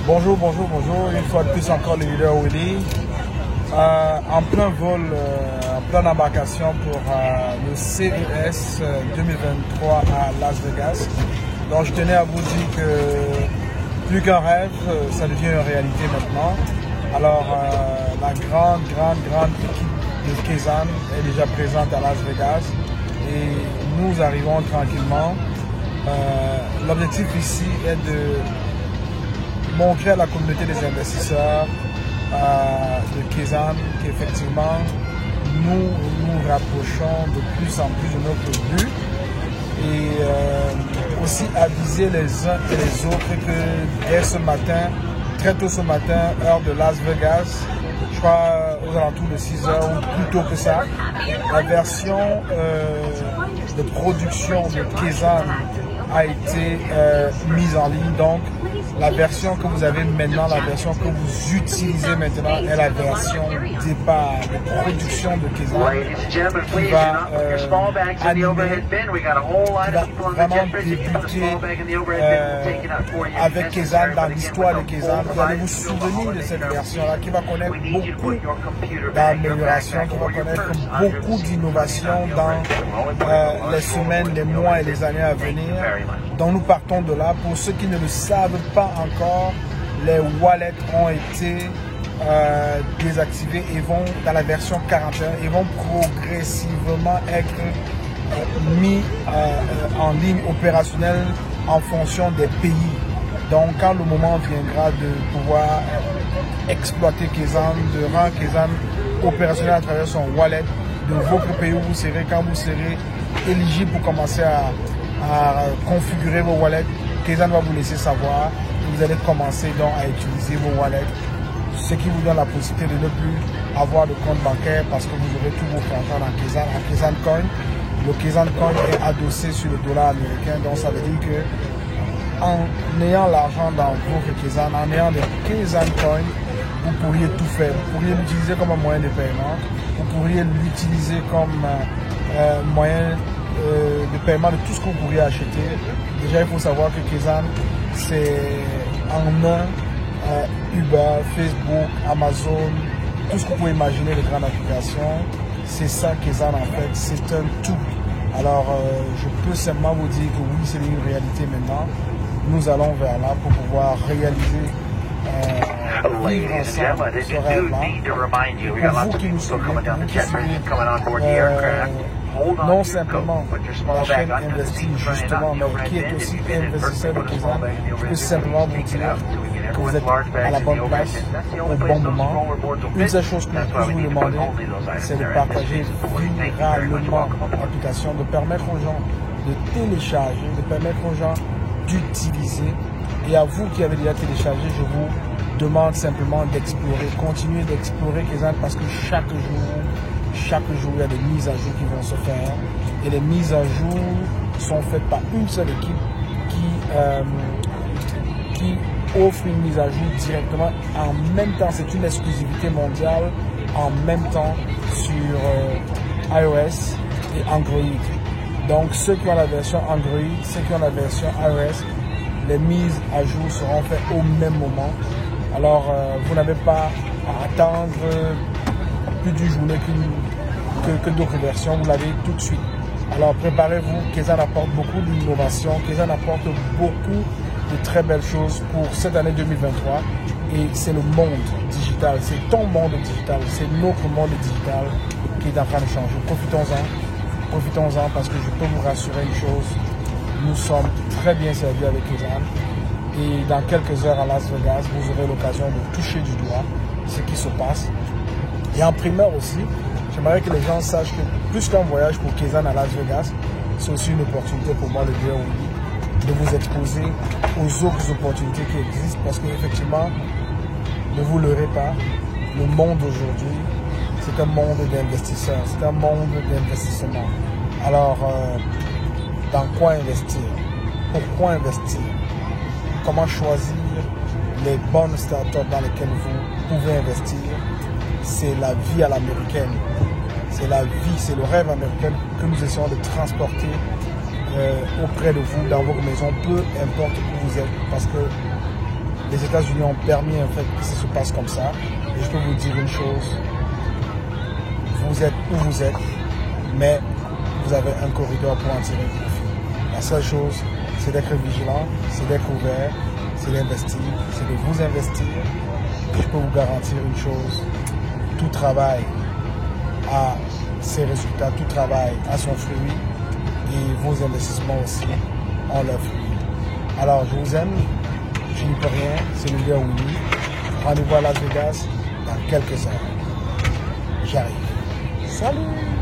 Bonjour, bonjour, bonjour. Une fois de plus encore le leader Willy. En plein vol, en pleine embarcation pour le CES 2023 à Las Vegas. Donc je tenais à vous dire que plus qu'un rêve, ça devient une réalité maintenant. Alors la grande équipe de Kezan est déjà présente à Las Vegas et nous arrivons tranquillement. L'objectif ici est de montrer à la communauté des investisseurs de Kezan qu'effectivement nous nous rapprochons de plus en plus de notre but et aussi aviser les uns et les autres que dès ce matin, très tôt ce matin, heure de Las Vegas, je crois aux alentours de 6 heures ou plus tôt que ça, la version de production de Kezan a été mise en ligne. Donc la version que vous avez maintenant, la version que vous utilisez maintenant est la version départ de production de Kezan qui va animer, qui va vraiment débuter avec Kezan, dans l'histoire de Kezan. Vous allez vous souvenir de cette version-là qui va connaître beaucoup d'améliorations, qui va connaître beaucoup d'innovations dans les semaines, les mois et les années à venir. Donc nous partons de là. Pour ceux qui ne le savent pas encore, les wallets ont été désactivés et vont dans la version 41 et vont progressivement être mis en ligne opérationnelle en fonction des pays. Donc quand le moment viendra de pouvoir exploiter Kezan, de rendre Kezan opérationnel à travers son wallet de votre pays où vous serez, quand vous serez éligible pour commencer à configurer vos wallets, Kezan va vous laisser savoir et vous allez commencer donc à utiliser vos wallets, ce qui vous donne la possibilité de ne plus avoir de compte bancaire parce que vous aurez tous vos comptes dans Kezan, en Kezan Coin. Le Kezan Coin est adossé sur le dollar américain, donc ça veut dire que en ayant l'argent dans votre Kezan, en ayant des Kezan Coin, vous pourriez tout faire. Vous pourriez l'utiliser comme un moyen de paiement, vous pourriez l'utiliser comme moyen de paiement de tout ce que vous pourriez acheter. Déjà, il faut savoir que Kezan, c'est en un Uber, Facebook, Amazon, tout ce que vous pouvez imaginer de grandes applications. C'est ça Kezan en fait, c'est un tout. Alors, je peux simplement vous dire que oui, c'est une réalité maintenant. Nous allons vers là pour pouvoir réaliser vivre ensemble ce rêve-là. Pour vous qui nous suivez, non simplement la chaîne investit justement, mais qui est aussi investisseur de Kezan, je peux simplement vous dire que vous êtes à la bonne place, au bon moment. Une seule chose que je peux vous demander, c'est de partager viralement l'application, de permettre aux gens de télécharger, de permettre aux gens d'utiliser. Et à vous qui avez déjà téléchargé, je vous demande simplement d'explorer, continuer d'explorer Kezan parce que chaque jour, il y a des mises à jour qui vont se faire. Et les mises à jour sont faites par une seule équipe qui offre une mise à jour directement en même temps. C'est une exclusivité mondiale en même temps sur iOS et Android. Donc ceux qui ont la version Android, ceux qui ont la version iOS, les mises à jour seront faites au même moment. Alors vous n'avez pas à attendre plus d'une journée que d'autres versions, vous l'avez tout de suite. Alors préparez-vous, Kezan apporte beaucoup d'innovation, Kezan apporte beaucoup de très belles choses pour cette année 2023 et c'est le monde digital, c'est ton monde digital, c'est notre monde digital qui est en train de changer. Profitons-en parce que je peux vous rassurer une chose, nous sommes très bien servis avec Kezan et dans quelques heures à Las Vegas, vous aurez l'occasion de toucher du doigt ce qui se passe. Et en primeur aussi, j'aimerais que les gens sachent que plus qu'un voyage pour Kezan à Las Vegas, c'est aussi une opportunité pour moi, le leader Willy, de vous exposer aux autres opportunités qui existent parce qu'effectivement, ne vous leurrez pas, le monde aujourd'hui, c'est un monde d'investisseurs, c'est un monde d'investissement. Alors, dans quoi investir? Pourquoi investir? Comment choisir les bonnes startups dans lesquelles vous pouvez investir? C'est la vie à l'américaine. C'est la vie, c'est le rêve américain que nous essayons de transporter auprès de vous, dans votre maison, peu importe où vous êtes. Parce que les États-Unis ont permis en fait que ça se passe comme ça. Et je peux vous dire une chose, vous êtes où vous êtes, mais vous avez un corridor pour en tirer profit. La seule chose, c'est d'être vigilant, c'est d'être ouvert, c'est d'investir, c'est de vous investir. Et je peux vous garantir une chose, tout travail a ses résultats, tout travail a son fruit et vos investissements aussi ont leurs fruits. Alors, je vous aime, je n'y peux rien, c'est le leader Winnie. Rendez-vous à Las Vegas dans quelques heures. J'arrive. Salut!